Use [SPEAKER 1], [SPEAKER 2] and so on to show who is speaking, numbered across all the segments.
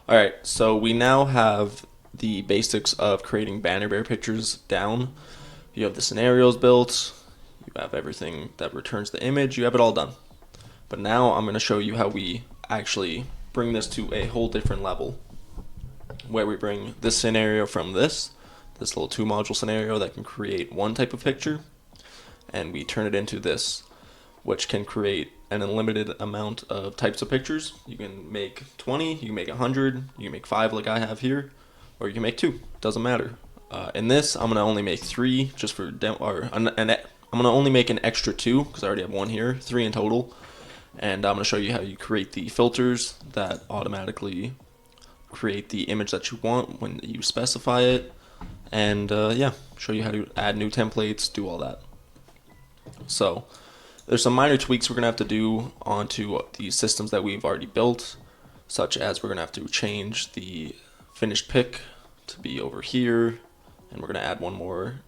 [SPEAKER 1] Alright, so we now have the basics of creating Bannerbear pictures down. You have the scenarios built, you have everything that returns the image, you have it all done. But now I'm going to show you how we actually bring this to a whole different level, where we bring this scenario from this little 2 module scenario that can create one type of picture, and we turn it into this, which can create an unlimited amount of types of pictures. You can make 20, you can make 100, you can make 5 like I have here, or you can make 2. Doesn't matter. In this, I'm gonna only make 3 just for I'm gonna only make an extra 2 because I already have 1 here, 3 in total. And I'm gonna show you how you create the filters that automatically create the image that you want when you specify it, and yeah, show you how to add new templates, do all that. So there's some minor tweaks we're gonna have to do onto the systems that we've already built, such as we're gonna have to change the finished pick to be over here, and we're gonna add one more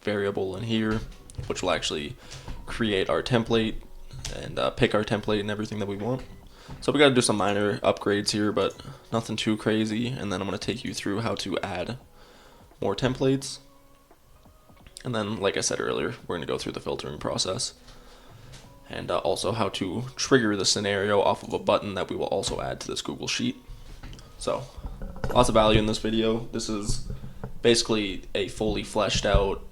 [SPEAKER 1] variable in here, which will actually create our template and pick our template and everything that we want. So we got to do some minor upgrades here, but nothing too crazy. And then I'm going to take you through how to add more templates. And then, like I said earlier, we're going to go through the filtering process. And also how to trigger the scenario off of a button that we will also add to this Google Sheet. So, lots of value in this video. This is basically a fully fleshed out,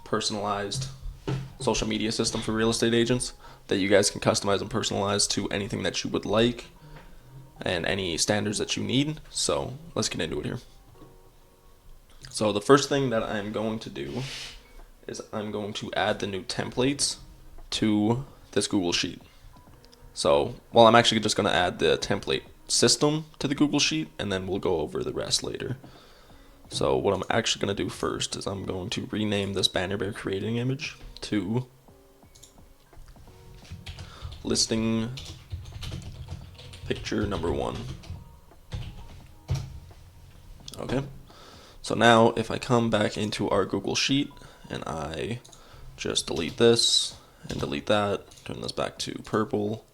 [SPEAKER 1] personalized social media system for real estate agents that you guys can customize and personalize to anything that you would like and any standards that you need. So let's get into it here. So the first thing that I'm going to do is I'm going to add the new templates to this Google Sheet. So, well, I'm actually just going to add the template system to the Google Sheet, and then we'll go over the rest later. So what I'm actually going to do first is I'm going to rename this Bannerbear creating image to listing picture number 1. Okay, so now if I come back into our Google Sheet and I just delete this and delete that, turn this back to purple,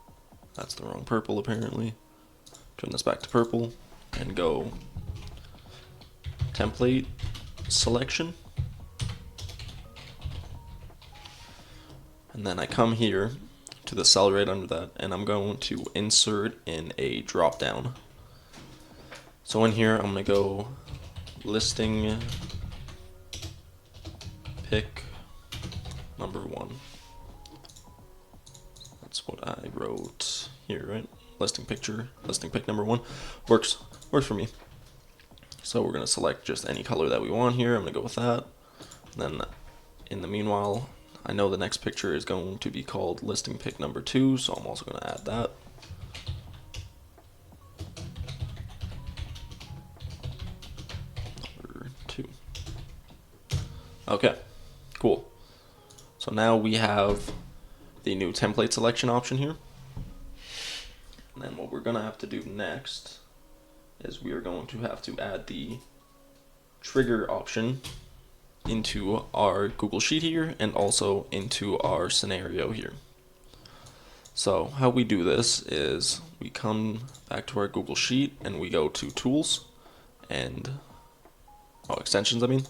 [SPEAKER 1] that's the wrong purple apparently, turn this back to purple and go template selection, and then I come here to the cell right under that, and I'm going to insert in a drop down. So in here I'm going to go listing pick number 1. That's what I wrote here, right? Listing pick number 1 works for me. So we're going to select just any color that we want here. I'm going to go with that. And then in the meanwhile, I know the next picture is going to be called listing pick number 2, so I'm also going to add that. Number 2. Okay, cool. So now we have the new template selection option here. And then what we're going to have to do next is we are going to have to add the trigger option into our Google Sheet here and also into our scenario here. So how we do this is we come back to our Google Sheet and we go to tools and extensions, and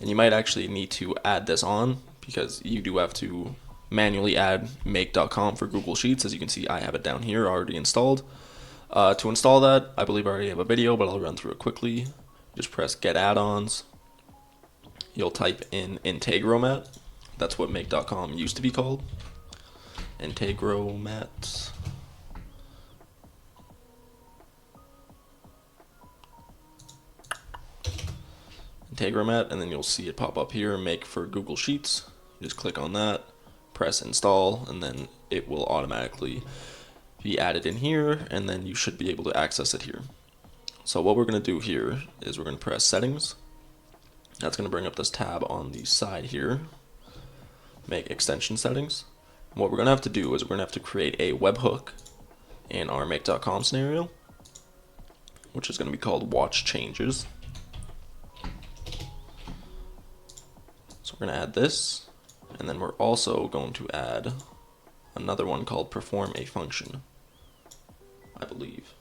[SPEAKER 1] you might actually need to add this on because you do have to manually add make.com for Google Sheets. As you can see, I have it down here already installed. To install that, I believe I already have a video, but I'll run through it quickly. Just press get add-ons. You'll type in Integromat. That's what make.com used to be called. Integromat. Integromat, and then you'll see it pop up here, make for Google Sheets. You just click on that, press install, and then it will automatically be added in here, and then you should be able to access it here. So what we're going to do here is we're going to press settings. That's going to bring up this tab on the side here, make extension settings. And what we're going to have to do is we're going to have to create a webhook in our make.com scenario, which is going to be called watch changes. So we're going to add this, and then we're also going to add another one called perform a function, I believe.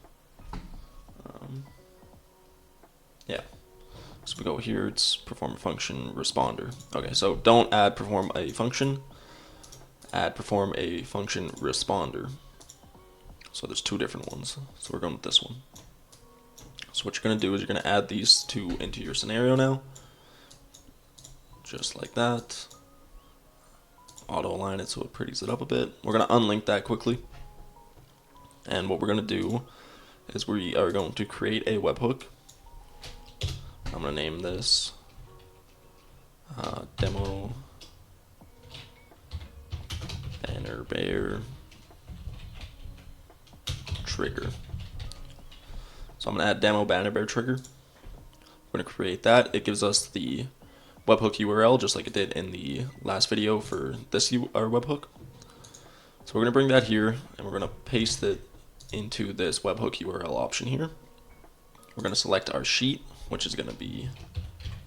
[SPEAKER 1] Yeah. So we go here, it's perform a function responder. Okay, so don't add perform a function, add perform a function responder. So there's two different ones. So we're going with this one. So what you're going to do is you're going to add these two into your scenario now. Just like that. Auto align it so it pretties it up a bit. We're going to unlink that quickly. And what we're going to do is we are going to create a webhook. I'm going to name this demo Bannerbear trigger. So I'm going to add demo Bannerbear trigger. We're going to create that. It gives us the webhook URL just like it did in the last video for this our webhook. So we're going to bring that here and we're going to paste it into this webhook URL option here. We're going to select our sheet, which is going to be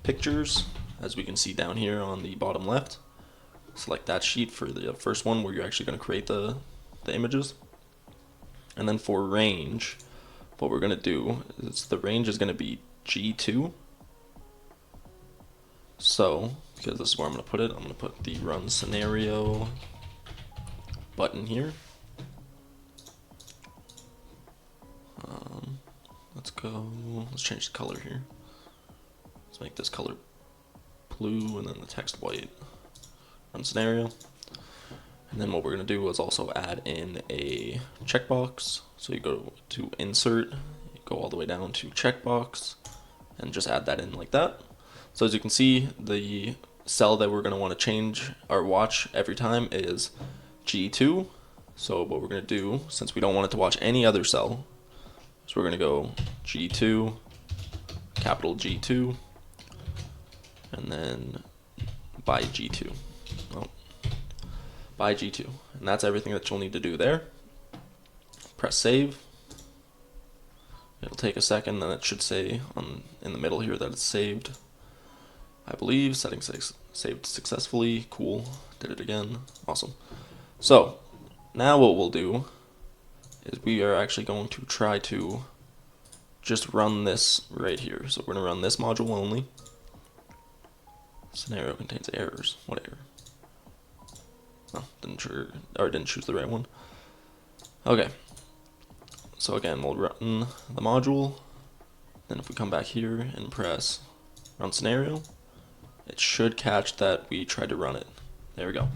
[SPEAKER 1] pictures, as we can see down here on the bottom left. Select that sheet for the first one where you're actually going to create the images. And then for range, what we're going to do is the range is going to be G2. So, because this is where I'm going to put it, I'm going to put the run scenario button here. Let's change the color here. Let's make this color blue and then the text white. Run scenario. And then what we're going to do is also add in a checkbox. So you go to insert, you go all the way down to checkbox, and just add that in like that. So as you can see, the cell that we're going to want to change or watch every time is G2. So what we're going to do, since we don't want it to watch any other cell, so we're going to go G2, capital G2, and then by G2. Oh, by G2. And that's everything that you'll need to do there. Press save. It'll take a second, then it should say in the middle here that it's saved. I believe settings saved successfully. Cool. Did it again. Awesome. So now what we'll do is we are actually going to try to just run this right here. So we're going to run this module only. Scenario contains errors. What error? Oh, didn't choose the right one. Okay. So again, we'll run the module. Then if we come back here and press run scenario, it should catch that we tried to run it. There we go.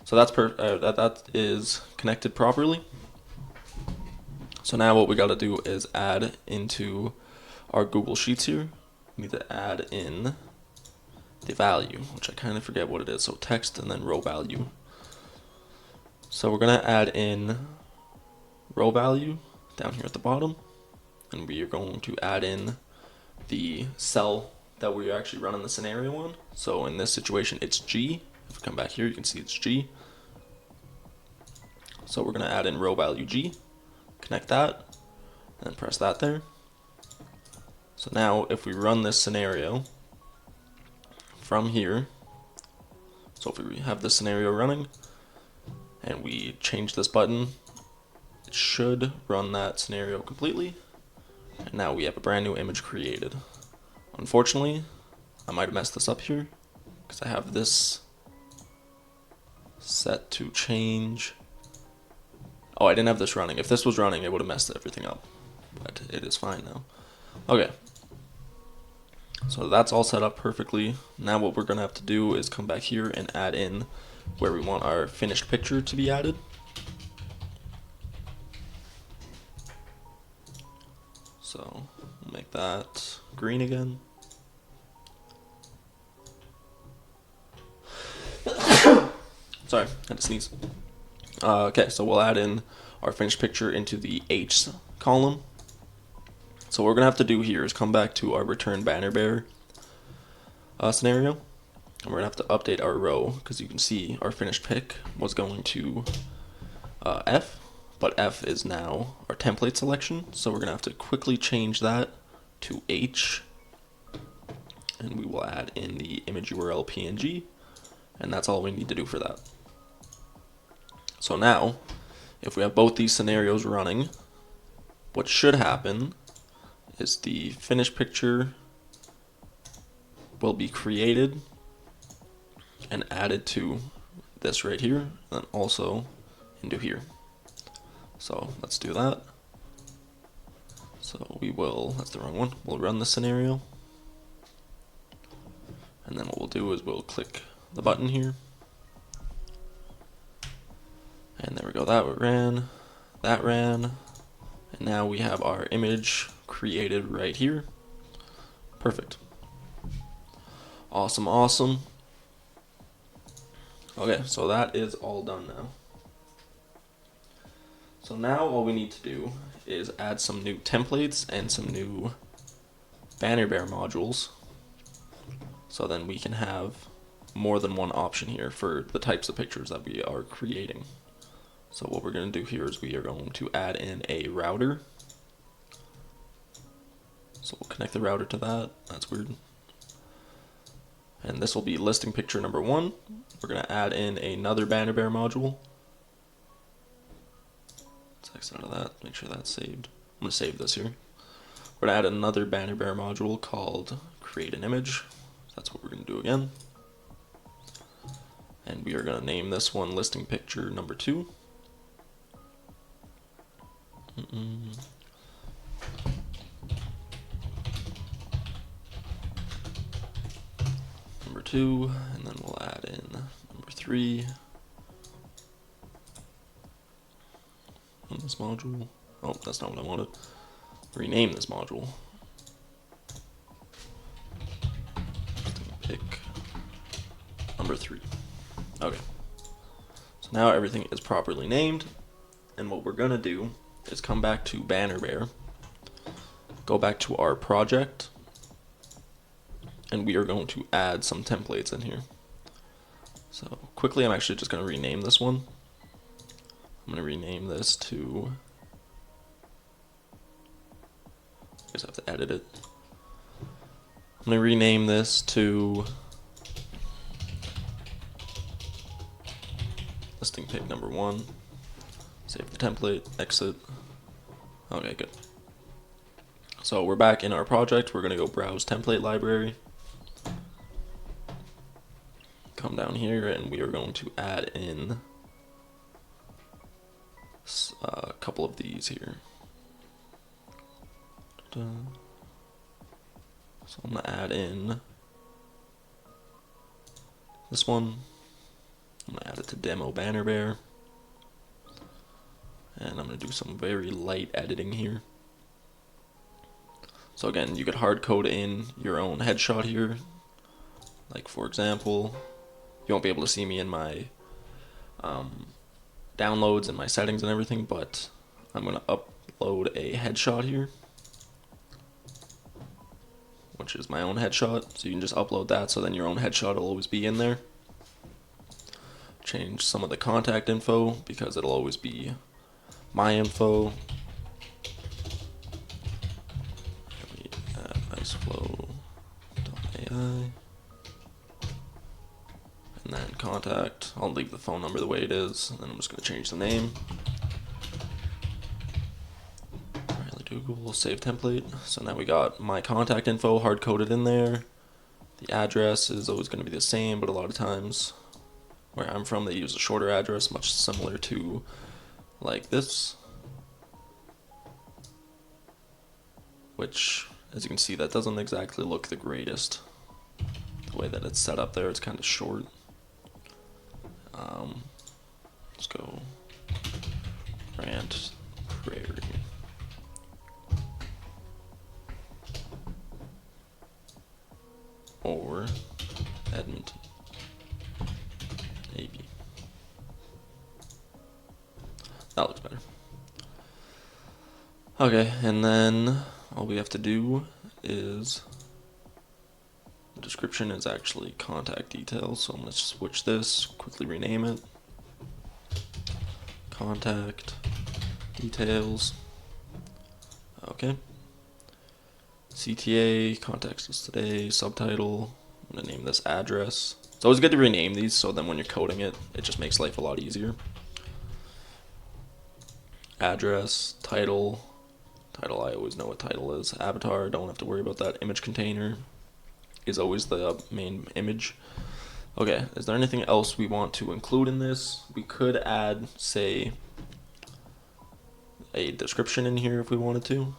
[SPEAKER 1] So that's that is connected properly. So now what we got to do is add into our Google Sheets here. We need to add in the value, which I kind of forget what it is. So text and then row value. So we're going to add in row value down here at the bottom, and we are going to add in the cell that we're actually running the scenario on. So in this situation, it's G. If we come back here, you can see it's G. So we're going to add in row value G, connect that, and press that there. So now if we run this scenario from here, so if we have this scenario running and we change this button, it should run that scenario completely. And now we have a brand new image created. Unfortunately, I might have messed this up here because I have this set to change. Oh, I didn't have this running. If this was running, it would have messed everything up, but it is fine now. Okay, so that's all set up perfectly. Now what we're gonna have to do is come back here and add in where we want our finished picture to be added. So we'll make that green again. Sorry, I had to sneeze. Okay, so we'll add in our finished picture into the H column. So what we're gonna have to do here is come back to our return Bannerbear scenario, and we're gonna have to update our row because you can see our finished pic was going to F, but F is now our template selection. So we're gonna have to quickly change that to H, and we will add in the image URL PNG, and that's all we need to do for that. So now, if we have both these scenarios running, what should happen is the finished picture will be created and added to this right here, and then also into here. So let's do that. So we will, that's the wrong one, we'll run the scenario. And then what we'll do is we'll click the button here. And there we go, that ran, and now we have our image created right here. Perfect. Awesome, awesome. Okay, so that is all done now. So now all we need to do is add some new templates and some new Bannerbear modules. So then we can have more than one option here for the types of pictures that we are creating. So what we're going to do here is we are going to add in a router. So we'll connect the router to that. That's weird. And this will be listing picture number 1. We're going to add in another Bannerbear module. Let's exit out of that, make sure that's saved. I'm going to save this here. We're going to add another Bannerbear module called create an image. That's what we're going to do again. And we are going to name this one listing picture number 2. Number 2, and then we'll add in number 3 on this module. Oh, that's not what I wanted. Rename this module. Pick number 3. Okay. So now everything is properly named, and what we're gonna do is come back to Bannerbear, go back to our project, and we are going to add some templates in here. So quickly, I'm actually just going to rename this one. I'm going to rename this to, I guess I have to edit it. I'm going to rename this to listing pic number 1. Save the template, exit. Okay, good. So we're back in our project. We're going to go browse template library. Come down here and we are going to add in a couple of these here. So I'm going to add in this one. I'm going to add it to demo Bannerbear. And I'm going to do some very light editing here. So again, you could hard code in your own headshot here. Like for example, you won't be able to see me in my downloads and my settings and everything, but I'm going to upload a headshot here, which is my own headshot. So you can just upload that, so then your own headshot will always be in there. Change some of the contact info because it'll always be my info. We add iceflow.ai. And then contact, I'll leave the phone number the way it is, and then I'm just going to change the name. Riley Google, save template. So now we got my contact info hard coded in there. The address is always going to be the same, but a lot of times where I'm from, they use a shorter address, much similar to like this. Which, as you can see, that doesn't exactly look the greatest. The way that it's set up there, it's kind of short. Let's go Grant Prairie. Or Edmonton. AB. That looks better. Okay, and then all we have to do is, the description is actually contact details, so I'm going to switch this, quickly rename it. Contact details. Okay. CTA, context is today, subtitle. I'm going to name this address. It's always good to rename these, so then when you're coding it, it just makes life a lot easier. Address, title, I always know what title is. Avatar, don't have to worry about that. Image container, is always the main image. Okay, is there anything else we want to include in this? We could add, say, a description in here if we wanted to.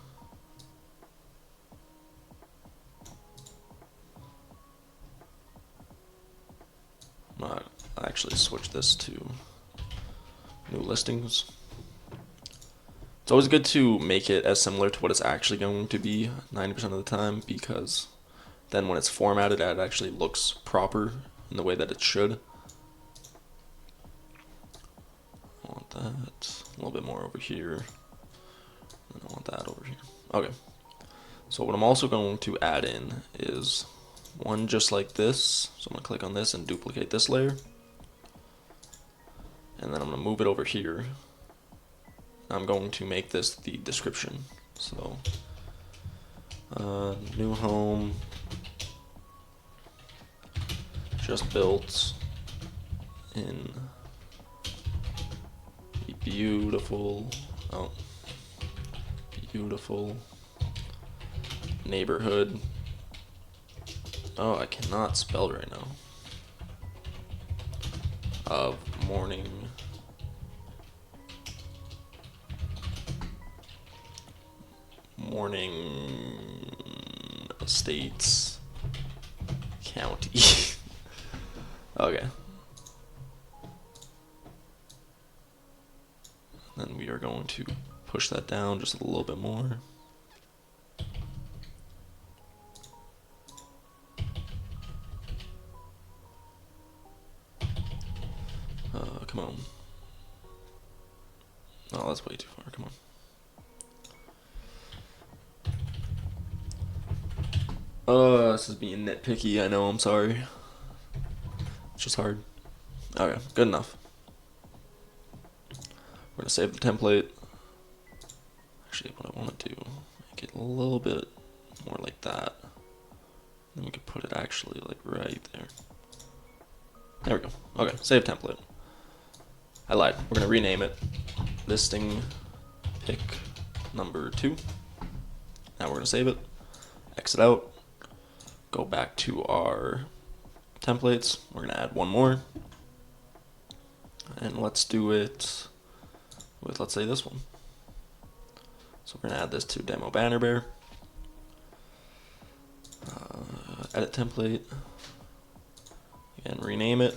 [SPEAKER 1] I actually switch this to new listings. It's always good to make it as similar to what it's actually going to be 90% of the time, because then when it's formatted, it actually looks proper in the way that it should. I want that a little bit more over here. And I want that over here. Okay. So what I'm also going to add in is one just like this. So I'm going to click on this and duplicate this layer. And then I'm going to move it over here. I'm going to make this the description. So, new home, just built in a beautiful neighborhood. Oh, I cannot spell right now. Of morning estates county. Okay. Then we are going to push that down just a little bit more. Come on. Oh, that's way too far. Come on. This is being nitpicky. I know. I'm sorry. It's just hard. Okay, good enough. We're gonna save the template. Actually, what I want to do, make it a little bit more like that. Then we could put it actually like right there. There we go. Okay, save template. I lied. We're gonna rename it listing pick number 2. Now we're gonna save it. Exit out. Go back to our templates. We're gonna add one more. And let's do it with, let's say, this one. So we're gonna add this to demo Bannerbear. Edit template. Again, rename it.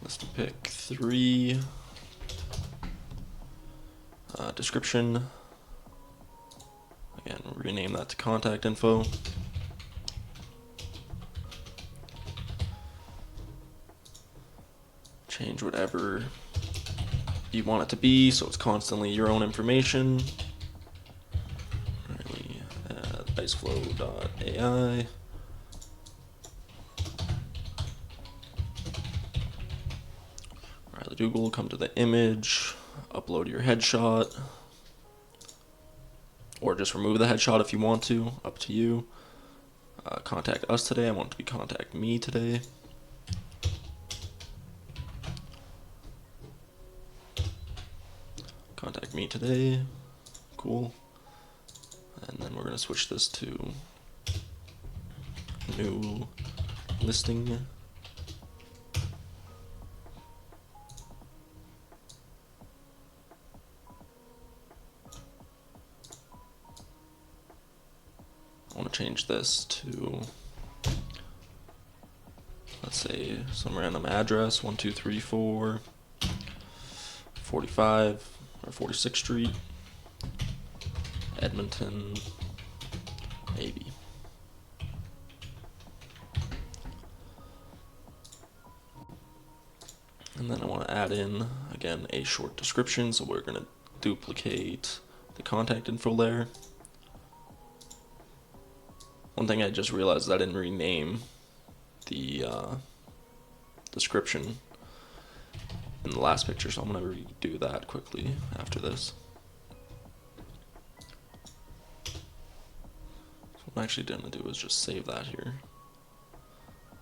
[SPEAKER 1] List pick 3. Description. Again, rename that to contact info. Change whatever you want it to be so it's constantly your own information. Riley at iceflow.ai. Riley Dougal, come to the image, upload your headshot, or just remove the headshot if you want to, up to you. Contact us today. I want it to be contact me today. Contact me today. Cool. And then we're going to switch this to new listing. I want to change this to, let's say, some random address, 1234 45 or 46th Street, Edmonton, maybe. And then I want to add in, again, a short description, so we're going to duplicate the contact info layer. One thing I just realized is I didn't rename the description in the last picture, so I'm going to redo that quickly after this. So what I'm actually going to do is just save that here.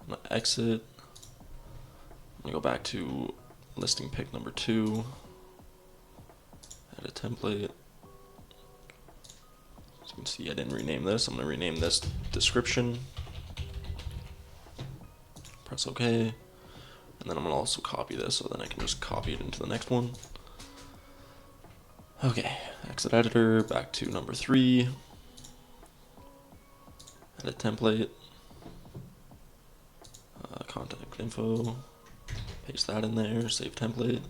[SPEAKER 1] I'm going to exit. I'm going to go back to listing pick number 2. Add a template. So can see I didn't rename this. I'm going to rename this description. Press OK. And then I'm going to also copy this so then I can just copy it into the next one. Okay, exit editor, back to number 3. Edit template. Contact info. Paste that in there, save template.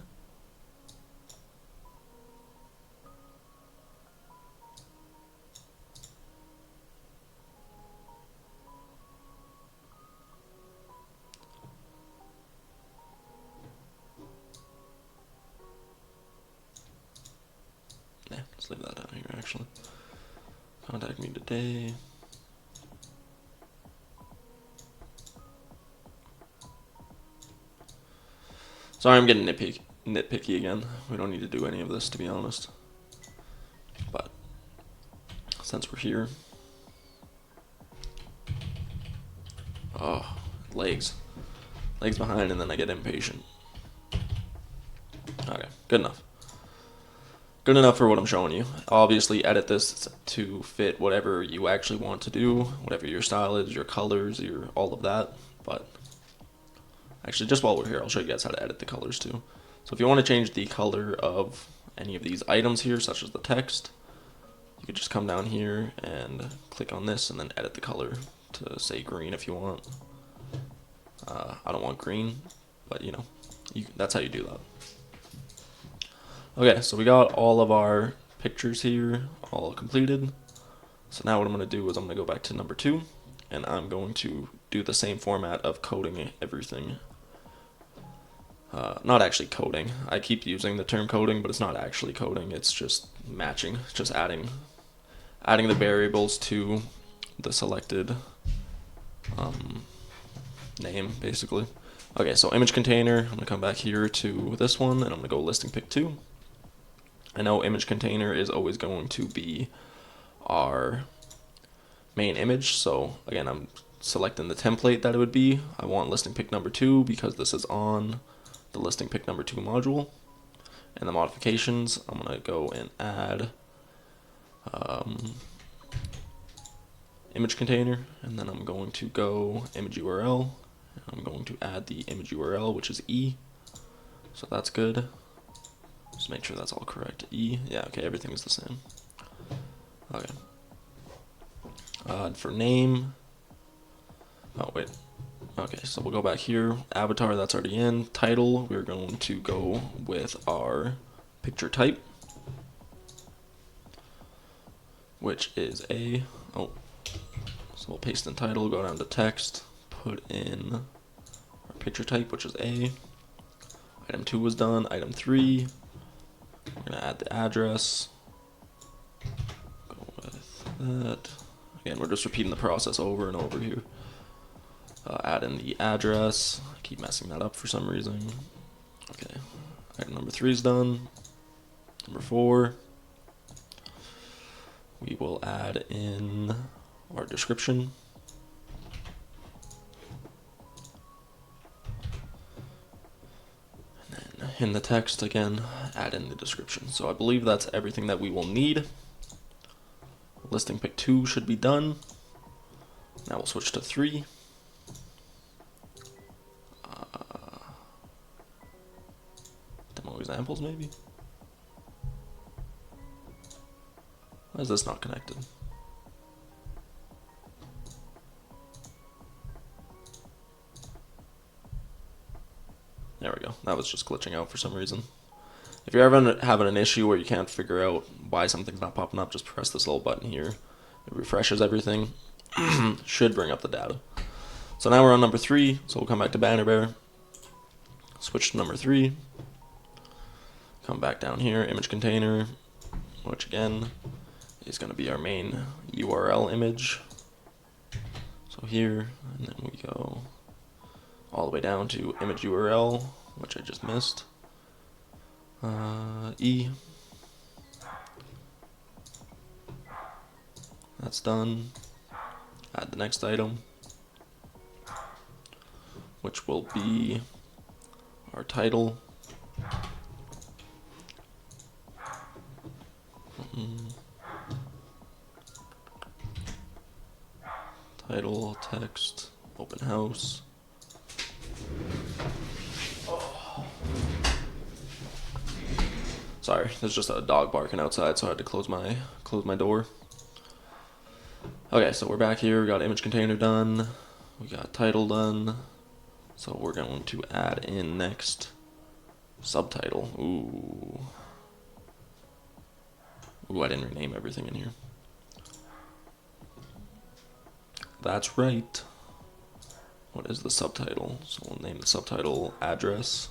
[SPEAKER 1] Yeah, let's leave that down here actually. Contact me today. Sorry, I'm getting nitpicky again. We don't need to do any of this, to be honest. But since we're here, oh, legs behind, and then I get impatient. Okay, good enough. Good enough for what I'm showing you. Obviously, edit this to fit whatever you actually want to do, whatever your style is, your colors, your all of that. But actually, just while we're here, I'll show you guys how to edit the colors too. So if you want to change the color of any of these items here, such as the text, you could just come down here and click on this and then edit the color to say green if you want. I don't want green, but you know, that's how you do that. Okay, so we got all of our pictures here all completed. So now what I'm going to do is I'm going to go back to number 2, and I'm going to do the same format of coding everything. Not actually coding. I keep using the term coding, but it's not actually coding. It's just matching. It's just adding the variables to the selected name, basically. Okay, so image container. I'm going to come back here to this one, and I'm going to go listing pick 2. I know image container is always going to be our main image, so again, I'm selecting the template that it would be. I want listing pick number 2 because this is on the listing pick number 2 module. And the modifications, I'm going to go and add image container, and then I'm going to go image URL, and I'm going to add the image URL, which is E, so that's good. Just make sure that's all correct. E, yeah, okay, everything is the same. Okay. For name, oh wait, okay, so we'll go back here. Avatar, that's already in. Title, we're going to go with our picture type, which is a, so we'll paste in title, go down to text, put in our picture type, which is a. Item 2 was done. Item 3, we're going to add the address, go with that. Again, we're just repeating the process over and over here. Add in the address. I keep messing that up for some reason. Okay, item number 3 is done. Number 4, we will add in our description. And then in the text, again, add in the description. So I believe that's everything that we will need. Listing pick 2 should be done. Now we'll switch to 3. Demo examples, maybe? Why is this not connected? There we go. That was just glitching out for some reason. If you're ever having an issue where you can't figure out why something's not popping up, just press this little button here. It refreshes everything. Should bring up the data. So now we're on number 3, so we'll come back to Bannerbear. Switch to number 3. Come back down here, image container, which again is going to be our main URL image. So here, and then we go all the way down to image URL, which I just missed. E. That's done. Add the next item, which will be our title. title, text, open house. Sorry, there's just a dog barking outside, so I had to close my door. Okay, so we're back here. We got image container done. We got title done. So we're going to add in next subtitle. Ooh, I didn't rename everything in here. That's right. What is the subtitle? So we'll name the subtitle address.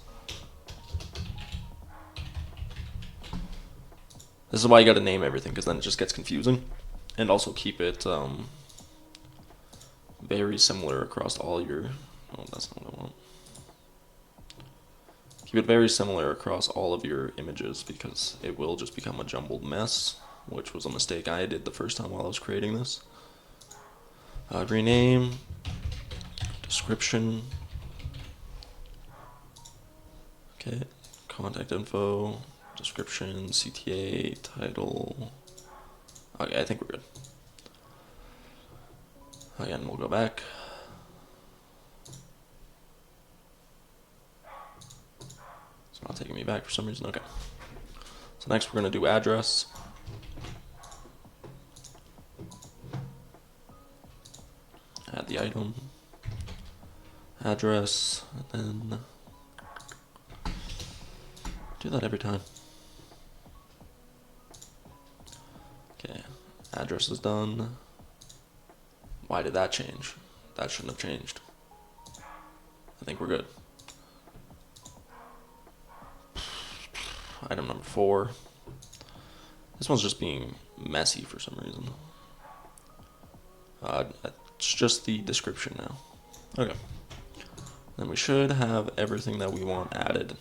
[SPEAKER 1] This is why you gotta name everything, because then it just gets confusing. And also keep it very similar across all your... Oh, that's not what I want. Keep it very similar across all of your images, because it will just become a jumbled mess, which was a mistake I did the first time while I was creating this. Rename, description, okay, contact info, description, CTA, title. Okay, I think we're good. Again, we'll go back. It's not taking me back for some reason. Okay. So next we're going to do address. Add the item. Address, and then do that every time. Okay, address is done. Why did that change? That shouldn't have changed. I think we're good. Item number 4. This one's just being messy for some reason. It's just the description now. Okay. Then we should have everything that we want added.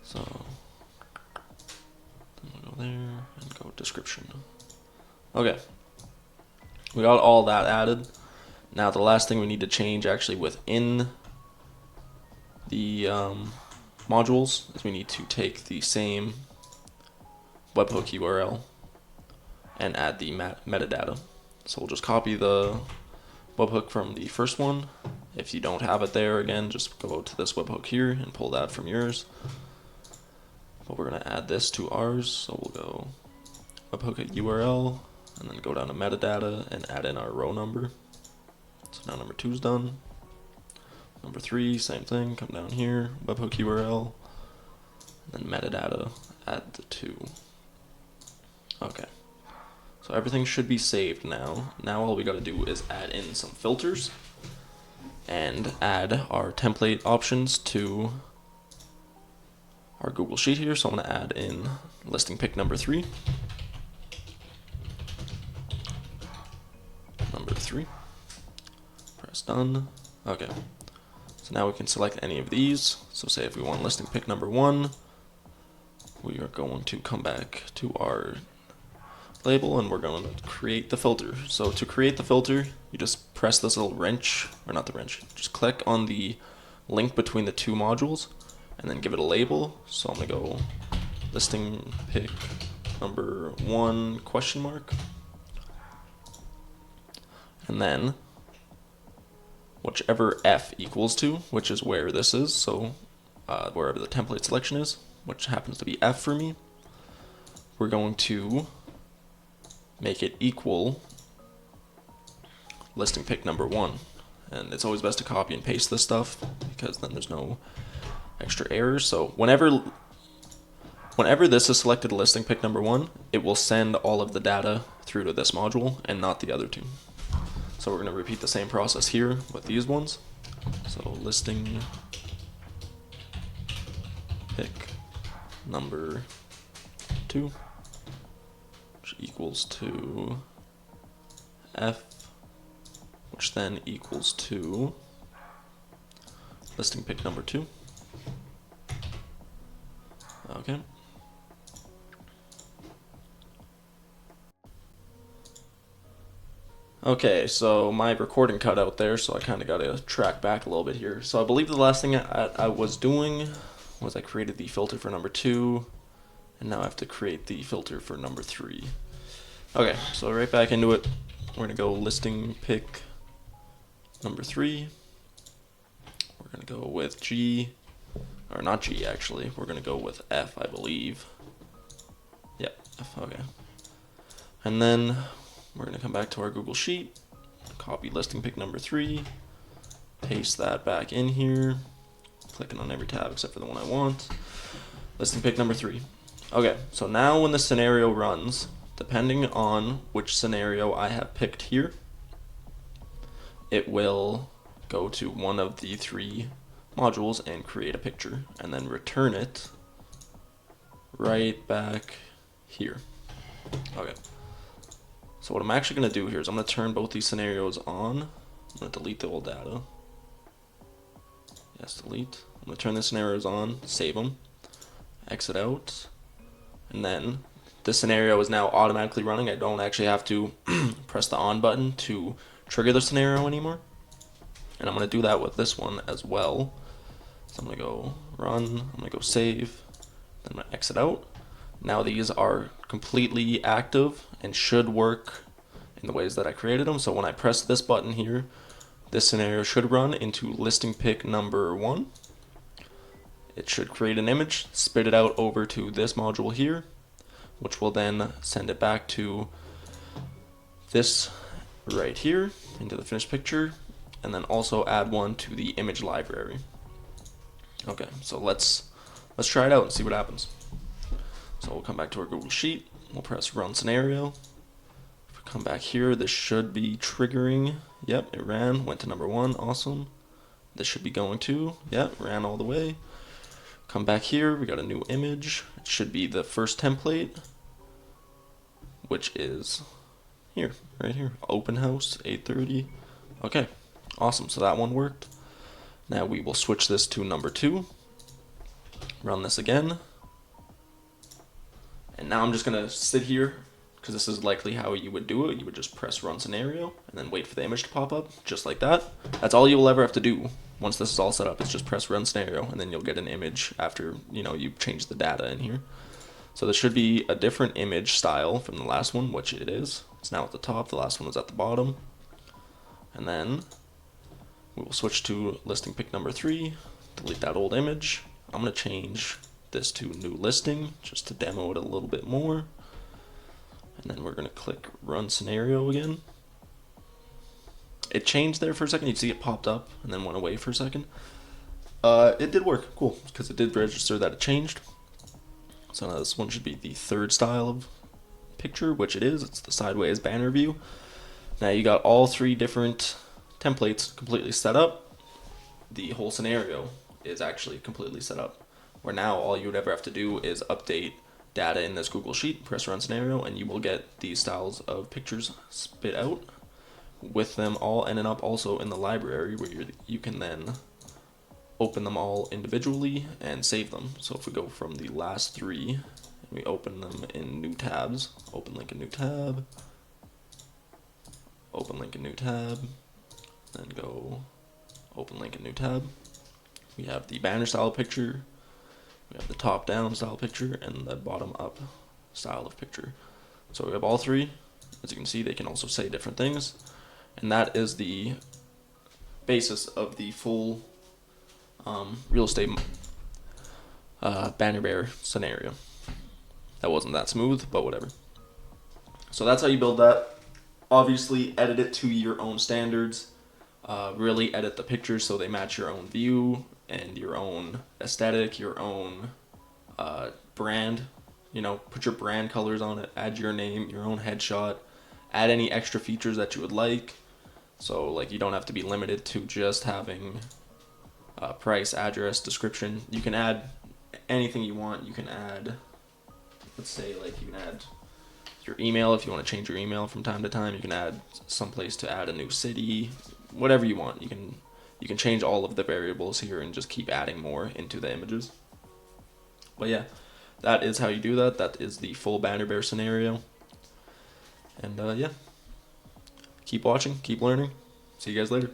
[SPEAKER 1] So, then we'll go there and go description. Okay. We got all that added. Now the last thing we need to change actually within the modules is we need to take the same webhook URL and add the metadata. So we'll just copy the webhook from the first one. If you don't have it there, again, just go to this webhook here and pull that from yours. But we're going to add this to ours. So we'll go webhook at URL and then go down to metadata and add in our row number. So now number 2 is done. Number 3, same thing, come down here, webhook URL, and then metadata, add the 2. Okay. So everything should be saved now. Now all we gotta do is add in some filters and add our template options to our Google Sheet here. So I'm gonna add in listing pick number 3. Number 3. Press done. Okay. So now we can select any of these. So say if we want listing pick number 1, we are going to come back to our label and we're going to create the filter. So to create the filter, you just press this little wrench, or not the wrench, just click on the link between the 2 modules and then give it a label. So I'm going to go listing pick number 1 question mark. And then whichever F equals to, which is where this is, so wherever the template selection is, which happens to be F for me, we're going to make it equal listing pick number 1. And it's always best to copy and paste this stuff because then there's no extra errors. So whenever this is selected listing pick number 1, it will send all of the data through to this module and not the other 2. So we're going to repeat the same process here with these ones. So listing pick number 2, which equals to F, which then equals to listing pick number 2. Okay. Okay, so my recording cut out there, so I kind of got to track back a little bit here. So I believe the last thing I was doing was I created the filter for number 2, and now I have to create the filter for number 3. Okay, so right back into it. We're gonna go listing pick number 3. We're gonna go with G, or not G actually. We're gonna go with F, I believe. Yep, F, okay. And then we're gonna come back to our Google Sheet, copy listing pick number 3, paste that back in here, clicking on every tab except for the one I want. Listing pick number 3. Okay, so now when the scenario runs, depending on which scenario I have picked here, it will go to one of the 3 modules and create a picture, and then return it right back here. Okay. So what I'm actually going to do here is I'm going to turn both these scenarios on. I'm going to delete the old data. Yes, delete. I'm going to turn the scenarios on, save them, exit out, and then this scenario is now automatically running. I don't actually have to press the on button to trigger the scenario anymore. And I'm going to do that with this one as well. So I'm going to go run, I'm going to go save, then I'm going to exit out. Now these are completely active and should work in the ways that I created them. So when I press this button here, this scenario should run into listing pick number 1. It should create an image, spit it out over to this module here, which will then send it back to this right here into the finished picture, and then also add one to the image library. Okay, so let's try it out and see what happens. So we'll come back to our Google Sheet, we'll press run scenario. If we come back here, this should be triggering. Yep, it ran, went to number 1, awesome. This should be going to, yep, ran all the way. Come back here, we got a new image. It should be the first template, which is here, right here, open house, 8:30. Okay, awesome, so that one worked. Now we will switch this to number 2, run this again, and now I'm just gonna sit here, because this is likely how you would do it. You would just press run scenario, and then wait for the image to pop up, just like that. That's all you will ever have to do. Once this is all set up, it's just press run scenario, and then you'll get an image after you change the data in here. So this should be a different image style from the last one, which it is. It's now at the top, the last one was at the bottom. And then we will switch to listing pick number 3, delete that old image. I'm going to change this to new listing, just to demo it a little bit more. And then we're going to click run scenario again. It changed there for a second. You see it popped up and then went away for a second. It did work, cool, because it did register that it changed. So now this one should be the 3rd style of picture, which it is. It's the sideways banner view. Now you got all 3 different templates completely set up. The whole scenario is actually completely set up, where now all you would ever have to do is update data in this Google Sheet, press run scenario, and you will get these styles of pictures spit out, with them all ending up also in the library, where you can then open them all individually and save them. So if we go from the last 3 and we open them in new tabs, open link in new tab, open link in new tab, then go open link in new tab. We have the banner style picture, we have the top down style picture, and the bottom up style of picture. So we have all 3. As you can see, they can also say different things. And that is the basis of the full real estate Bannerbear scenario. That wasn't that smooth, but whatever. So that's how you build that. Obviously, edit it to your own standards. Really edit the pictures so they match your own view and your own aesthetic, your own brand. Put your brand colors on it, add your name, your own headshot, add any extra features that you would like. So like you don't have to be limited to just having price, address, description. You can add anything you want. You can add, let's say like you can add your email if you want to change your email from time to time. You can add someplace to add a new city, whatever you want. You can change all of the variables here and just keep adding more into the images. But yeah, that is how you do that. That is the full Bannerbear scenario. And yeah, keep watching, keep learning. See you guys later.